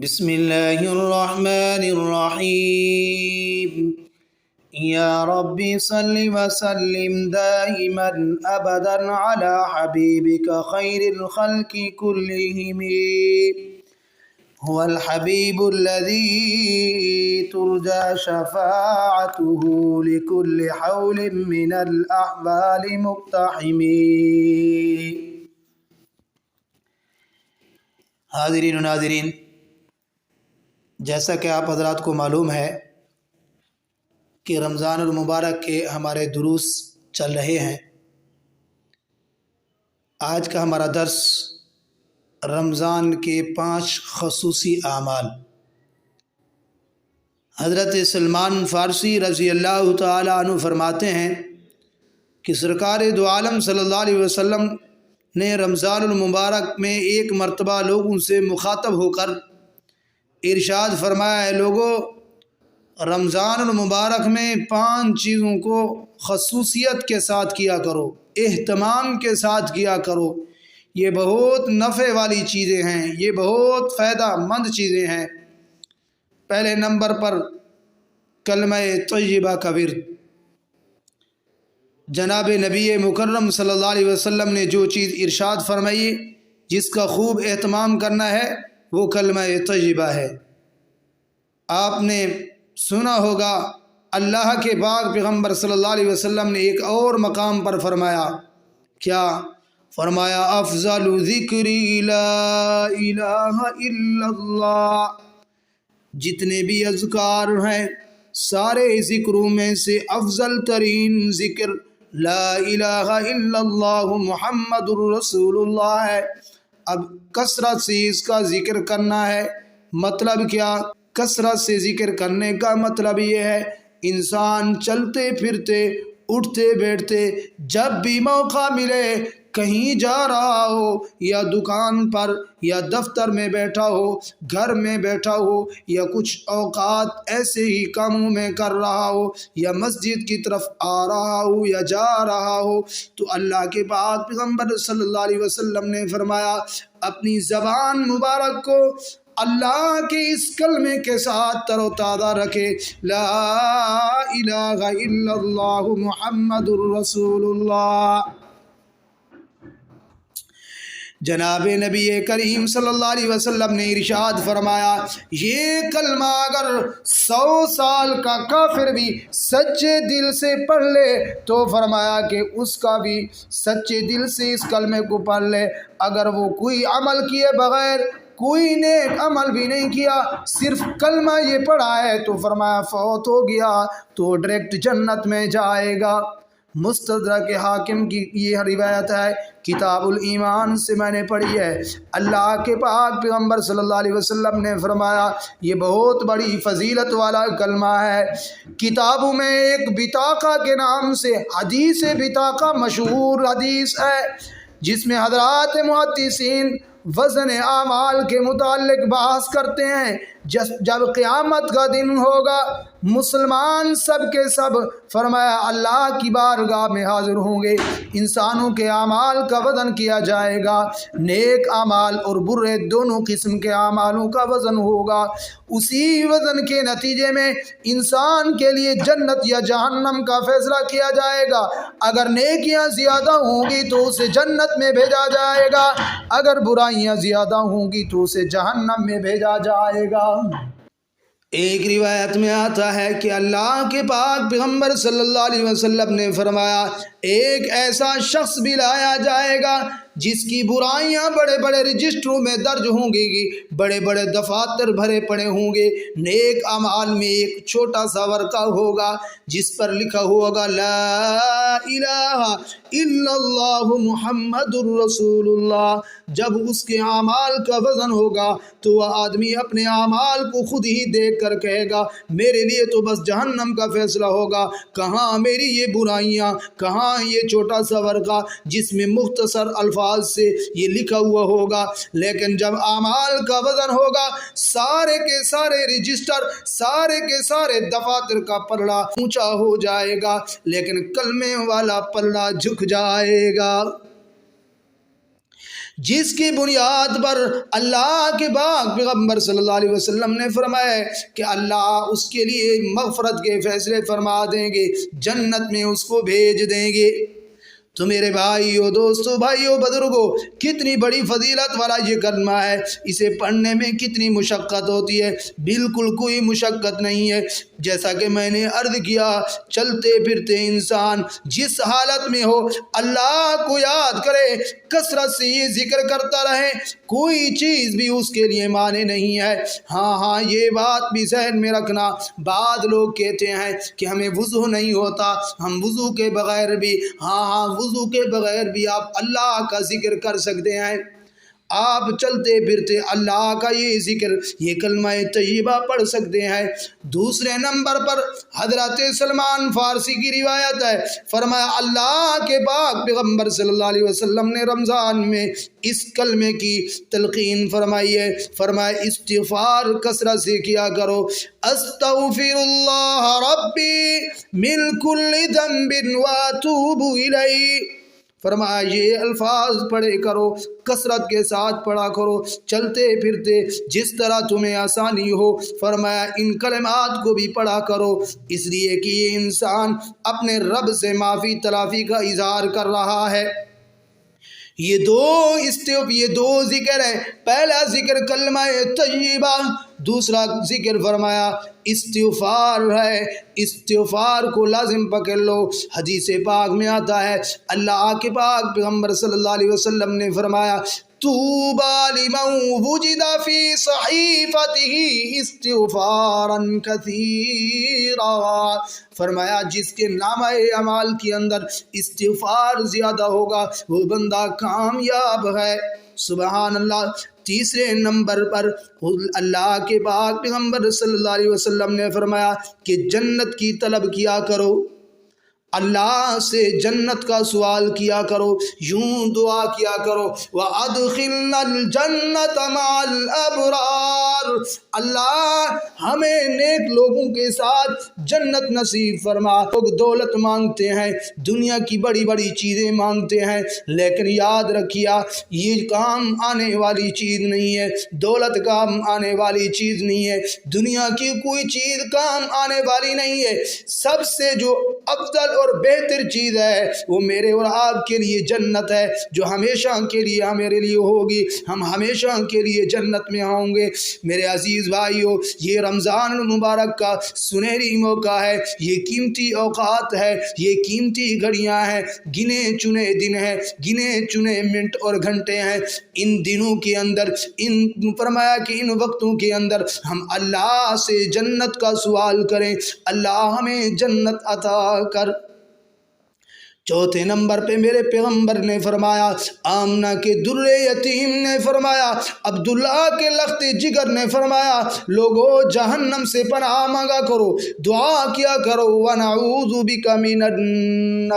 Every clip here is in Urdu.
بسم اللہ الرحمن الرحیم یا ربی صلی وسلم دائما ابدا علی حبیبک خیر الخلق کلہم هو الحبیب الذی ترجى شفاعته لكل حول من الاحوال مقتحم۔ حاضرین و ناظرین، جیسا کہ آپ حضرات کو معلوم ہے کہ رمضان المبارک کے ہمارے دروس چل رہے ہیں۔ آج کا ہمارا درس رمضان کے 5 خصوصی اعمال۔ حضرت سلمان فارسی رضی اللہ تعالی عنہ فرماتے ہیں کہ سرکار دو عالم صلی اللہ علیہ وسلم نے رمضان المبارک میں ایک مرتبہ لوگوں سے مخاطب ہو کر ارشاد فرمایا، ہے لوگو، رمضان المبارک میں 5 چیزوں کو خصوصیت کے ساتھ کیا کرو، اہتمام کے ساتھ کیا کرو، یہ بہت نفع والی چیزیں ہیں، یہ بہت فائدہ مند چیزیں ہیں۔ پہلے نمبر پر کلمہ طیبہ کا ورد۔ جناب نبی مکرم صلی اللہ علیہ وسلم نے جو چیز ارشاد فرمائی، جس کا خوب اہتمام کرنا ہے، وہ کلمہ طیبہ ہے۔ آپ نے سنا ہوگا اللہ کے پاک پیغمبر صلی اللہ علیہ وسلم نے ایک اور مقام پر فرمایا، کیا فرمایا؟ افضل ذکری لا الہ الا اللہ۔ جتنے بھی اذکار ہیں، سارے ذکروں میں سے افضل ترین ذکر لا الہ الا اللہ محمد الرسول اللہ ہے۔ اب کثرت سے اس کا ذکر کرنا ہے۔ مطلب کیا؟ کثرت سے ذکر کرنے کا مطلب یہ ہے، انسان چلتے پھرتے، اٹھتے بیٹھتے، جب بھی موقع ملے، کہیں جا رہا ہو یا دکان پر یا دفتر میں بیٹھا ہو، گھر میں بیٹھا ہو، یا کچھ اوقات ایسے ہی کاموں میں کر رہا ہو، یا مسجد کی طرف آ رہا ہو یا جا رہا ہو، تو اللہ کے پاک پیغمبر صلی اللہ علیہ وسلم نے فرمایا، اپنی زبان مبارک کو اللہ کے اس کلمے کے ساتھ تر و تازہ رکھے، لا الہ الا اللہ محمد الرسول اللہ۔ جناب نبی کریم صلی اللہ علیہ وسلم نے ارشاد فرمایا، یہ کلمہ اگر 100 سال کا کافر بھی سچے دل سے پڑھ لے تو فرمایا کہ اس کا بھی سچے دل سے اس کلمے کو پڑھ لے، اگر وہ کوئی عمل کیے بغیر، کوئی نیک عمل بھی نہیں کیا، صرف کلمہ یہ پڑھا ہے، تو فرمایا فوت ہو گیا تو ڈائریکٹ جنت میں جائے گا۔ مستدرک حاکم کی یہ روایت ہے، کتاب الایمان سے میں نے پڑھی ہے۔ اللہ کے پاک پیغمبر صلی اللہ علیہ وسلم نے فرمایا، یہ بہت بڑی فضیلت والا کلمہ ہے۔ کتابوں میں ایک بطاقہ کے نام سے حدیث بطاقہ مشہور حدیث ہے، جس میں حضرات محدثین وزن اعمال کے متعلق بحث کرتے ہیں۔ جب قیامت کا دن ہوگا، مسلمان سب کے سب فرمایا اللہ کی بارگاہ میں حاضر ہوں گے، انسانوں کے اعمال کا وزن کیا جائے گا، نیک اعمال اور برے دونوں قسم کے اعمالوں کا وزن ہوگا۔ اسی وزن کے نتیجے میں انسان کے لیے جنت یا جہنم کا فیصلہ کیا جائے گا۔ اگر نیکیاں زیادہ ہوں گی تو اسے جنت میں بھیجا جائے گا، اگر برائیاں زیادہ ہوں گی تو اسے جہنم میں بھیجا جائے گا۔ ایک روایت میں آتا ہے کہ اللہ کے پاک پیغمبر صلی اللہ علیہ وسلم نے فرمایا، ایک ایسا شخص بھی لایا جائے گا جس کی برائیاں بڑے بڑے رجسٹروں میں درج ہوں گی، بڑے بڑے دفاتر بھرے پڑے ہوں گے، نیک اعمال میں ایک چھوٹا سا ورقہ ہوگا جس پر لکھا ہوگا لا الہ الا اللہ محمد الرسول اللہ۔ جب اس کے اعمال کا وزن ہوگا تو وہ آدمی اپنے اعمال کو خود ہی دیکھ کر کہے گا، میرے لیے تو بس جہنم کا فیصلہ ہوگا، کہاں میری یہ برائیاں، کہاں یہ چھوٹا سا ورقہ جس میں مختصر الفاظ سے یہ لکھا ہوا ہوگا۔ لیکن جب اعمال کا وزن ہوگا، سارے کے سارے رجسٹر، سارے کے سارے دفاتر کا پلڑا اونچا ہو جائے گا، لیکن کلمے والا پلڑا جھک جائے گا۔ جس کی بنیاد پر اللہ کے پاک پیغمبر صلی اللہ علیہ وسلم نے فرمایا کہ اللہ اس کے لیے مغفرت کے فیصلے فرما دیں گے، جنت میں اس کو بھیج دیں گے۔ تو میرے بھائیو، دوستو، بھائیو، بزرگو، کتنی بڑی فضیلت والا یہ کلمہ ہے۔ اسے پڑھنے میں کتنی مشقت ہوتی ہے؟ بالکل کوئی مشقت نہیں ہے۔ جیسا کہ میں نے عرض کیا، چلتے پھرتے انسان جس حالت میں ہو اللہ کو یاد کرے، کثرت سے یہ ذکر کرتا رہے، کوئی چیز بھی اس کے لیے مانے نہیں ہے۔ ہاں یہ بات بھی ذہن میں رکھنا، بعض لوگ کہتے ہیں کہ ہمیں وضو نہیں ہوتا، ہم وضو کے بغیر بھی وضو کے بغیر بھی آپ اللہ کا ذکر کر سکتے ہیں۔ آپ چلتے پھرتے اللہ کا یہ ذکر، یہ کلمہ طیبہ پڑھ سکتے ہیں۔ دوسرے نمبر پر حضرت سلمان فارسی کی روایت ہے، فرمایا اللہ کے پاک پیغمبر صلی اللہ علیہ وسلم نے رمضان میں اس کلمے کی تلقین فرمائی ہے، فرمایا استغفار کثرت سے کیا کرو، استغفر اللہ ربی من کل ذنب واتوب الیہ۔ فرمایا یہ الفاظ پڑھے کرو، کثرت کے ساتھ پڑھا کرو، چلتے پھرتے جس طرح تمہیں آسانی ہو، فرمایا ان کلمات کو بھی پڑھا کرو، اس لیے کہ یہ انسان اپنے رب سے معافی تلافی کا اظہار کر رہا ہے۔ یہ دو ذکر ہے، پہلا ذکر کلمہ طیبہ، دوسرا ذکر فرمایا استغفار ہے۔ استغفار کو لازم پکڑ لو۔ حدیث پاک میں آتا ہے، اللہ کے پاک پیغمبر صلی اللہ علیہ وسلم نے فرمایا طوبی لمن وجد فی صحیفتہ استغفارا کثیرا، فرمایا جس کے نامہ اعمال کے اندر استغفار زیادہ ہوگا وہ بندہ کامیاب ہے۔ سبحان اللہ۔ تیسرے نمبر پر اللہ کے پاک پیغمبر صلی اللہ علیہ وسلم نے فرمایا کہ جنت کی طلب کیا کرو، اللہ سے جنت کا سوال کیا کرو، یوں دعا کیا کرو وَأَدْخِلْنَا الْجَنَّةَ مَعَ الْأَبْرَارِ، اللہ ہمیں نیک لوگوں کے ساتھ جنت نصیب فرما۔ لوگ دولت مانگتے ہیں، دنیا کی بڑی بڑی چیزیں مانگتے ہیں، لیکن یاد رکھیا یہ کام آنے والی چیز نہیں ہے، دولت کام آنے والی چیز نہیں ہے، دنیا کی کوئی چیز کام آنے والی نہیں ہے۔ سب سے جو افضل اور بہتر چیز ہے وہ میرے اور آپ کے لیے جنت ہے، جو ہمیشہ کے لیے میرے لیے ہوگی، ہم ہمیشہ کے لیے جنت میں ہوں گے۔ میرے عزیز بھائیو، یہ رمضان المبارک کا سنہری موقع ہے، یہ قیمتی اوقات ہے، یہ قیمتی گھڑیاں ہیں، گنے چنے دن ہیں، گنے چنے منٹ اور گھنٹے ہیں۔ ان دنوں کے اندر فرمایا کہ ان وقتوں کے اندر ہم اللہ سے جنت کا سوال کریں، اللہ ہمیں جنت عطا کر۔ چوتھے نمبر پہ میرے پیغمبر نے فرمایا، آمنہ کے در یتیم نے فرمایا، عبداللہ کے لخت جگر نے فرمایا، لوگو جہنم سے پناہ مانگا کرو، دعا کیا کرو، وَنَعُوذُ بِكَ مِنَ النَّارِ۔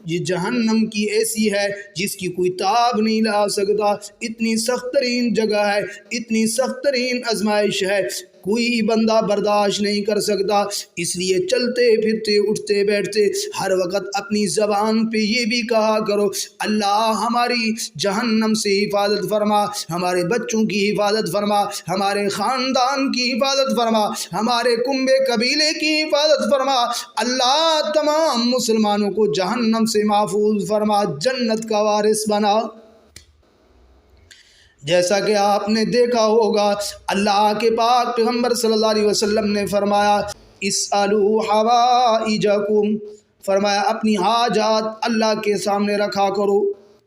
یہ جہنم کی ایسی ہے جس کی کوئی تاب نہیں لا سکتا، اتنی سخت ترین جگہ ہے، اتنی سخت ترین آزمائش ہے، کوئی بندہ برداشت نہیں کر سکتا۔ اس لیے چلتے پھرتے اٹھتے بیٹھتے ہر وقت اپنی زبان پہ یہ بھی کہا کرو، اللہ ہماری جہنم سے حفاظت فرما، ہمارے بچوں کی حفاظت فرما، ہمارے خاندان کی حفاظت فرما، ہمارے کنبے قبیلے کی حفاظت فرما، اللہ تمام مسلمانوں کو جہنم سے محفوظ فرما، جنت کا وارث بنا۔ جیسا کہ آپ نے دیکھا ہوگا اللہ کے پاک پیغمبر صلی اللہ علیہ وسلم نے فرمایا اسألوا حوائجکم، فرمایا اپنی حاجات اللہ کے سامنے رکھا کرو۔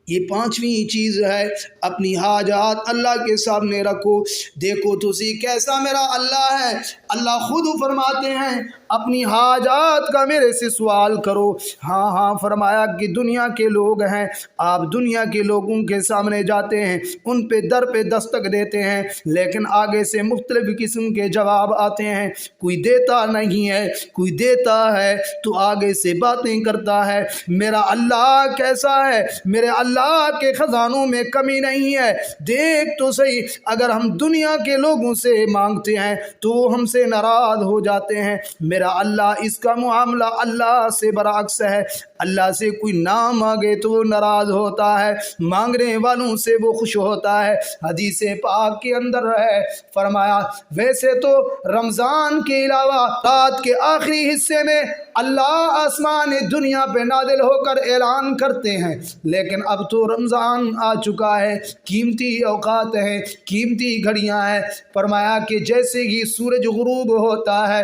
یہ پانچویں چیز ہے، اپنی حاجات اللہ کے سامنے رکھو۔ دیکھو تسی کیسا میرا اللہ ہے، اللہ خود فرماتے ہیں اپنی حاجات کا میرے سے سوال کرو۔ ہاں فرمایا کہ دنیا کے لوگ ہیں، آپ دنیا کے لوگوں کے سامنے جاتے ہیں، ان پہ در پہ دستک دیتے ہیں، لیکن آگے سے مختلف قسم کے جواب آتے ہیں، کوئی دیتا نہیں ہے، کوئی دیتا ہے تو آگے سے باتیں کرتا ہے۔ میرا اللہ کیسا ہے، میرے اللہ کے خزانوں میں کمی نہیں ہے۔ دیکھ تو صحیح، اگر ہم دنیا کے لوگوں سے مانگتے ہیں تو وہ ہم سے ناراض ہو جاتے ہیں۔ میرے میرا اللہ اس کا معاملہ اللہ سے برعکس ہے، اللہ سے کوئی نہ مانگے تو وہ ناراض ہوتا ہے، مانگنے والوں سے وہ خوش ہوتا ہے۔ حدیث پاک کے اندر ہے، فرمایا ویسے تو رمضان کے علاوہ رات کے آخری حصے میں اللہ آسمان دنیا پہ نازل ہو کر اعلان کرتے ہیں، لیکن اب تو رمضان آ چکا ہے، قیمتی اوقات ہیں، قیمتی گھڑیاں ہیں۔ فرمایا کہ جیسے ہی سورج غروب ہوتا ہے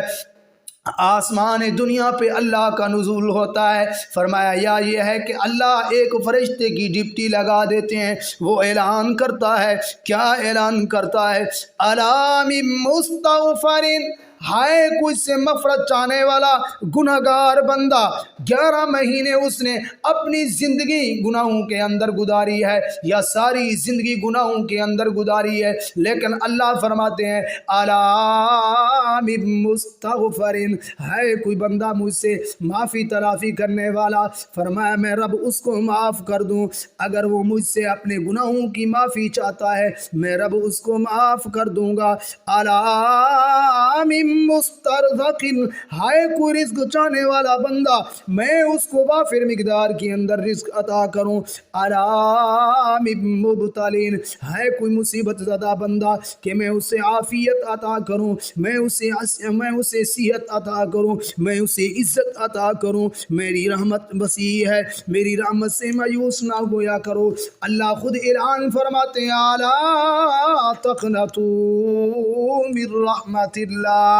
آسمان دنیا پہ اللہ کا نزول ہوتا ہے۔ فرمایا یا یہ ہے کہ اللہ ایک فرشتے کی ڈپٹی لگا دیتے ہیں، وہ اعلان کرتا ہے، کیا اعلان کرتا ہے؟ الا من مستغفر، ہائے کوئی سے مغفرت چاہنے والا گنہگار بندہ، 11 مہینے اس نے اپنی زندگی گناہوں کے اندر گزاری ہے یا ساری زندگی گناہوں کے اندر گزاری ہے، لیکن اللہ فرماتے ہیں الا من مستغفر، ہے کوئی بندہ مجھ سے معافی تلافی کرنے والا، فرمایا میں رب اس کو معاف کر دوں۔ اگر وہ مجھ سے اپنے گناہوں کی معافی چاہتا ہے میں رب اس کو معاف کر دوں گا۔ الا من مسترزق، ہائے کوئی رزق چاہنے والا بندہ میں اس کو وافر مقدار کے اندر رزق عطا کروں۔ الا من مبتلین، ہے کوئی مصیبت زدہ بندہ کہ میں اسے عافیت عطا کروں، میں اسے صحت عطا کروں، میں اسے عزت عطا کروں۔ میری رحمت وسیع ہے، میری رحمت سے مایوس نہ ہویا کرو۔ اللہ خود اعلان فرماتے ہیں الا تقنطوا من رحمت اللہ،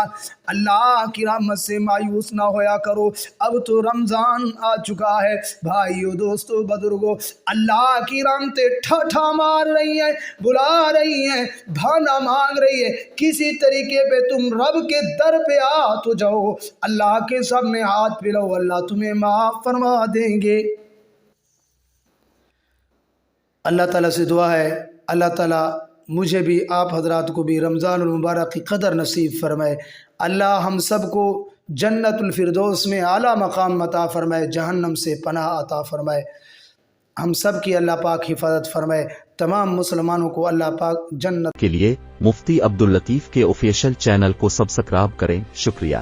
اللہ کی رحمت سے مایوس نہ ہویا کرو۔ اب تو رمضان آ چکا ہے، بھائیو دوستو بزرگو، اللہ کی رحمتیں ٹھٹھا مار رہی ہیں، بلا رہی ہیں، بھانا مانگ رہی ہے، کسی طریقے پہ تم رب کے در پہ آ تو جاؤ، اللہ کے سامنے ہاتھ پھیلاؤ، اللہ تمہیں معاف فرما دیں گے۔ اللہ تعالیٰ سے دعا ہے اللہ تعالیٰ مجھے بھی آپ حضرات کو بھی رمضان المبارک کی قدر نصیب فرمائے۔ اللہ ہم سب کو جنت الفردوس میں اعلیٰ مقام عطا فرمائے، جہنم سے پناہ عطا فرمائے، ہم سب کی اللہ پاک حفاظت فرمائے، تمام مسلمانوں کو اللہ پاک جنت کے لیے مفتی عبداللطیف کے آفیشل چینل کو سبسکرائب کریں۔ شکریہ۔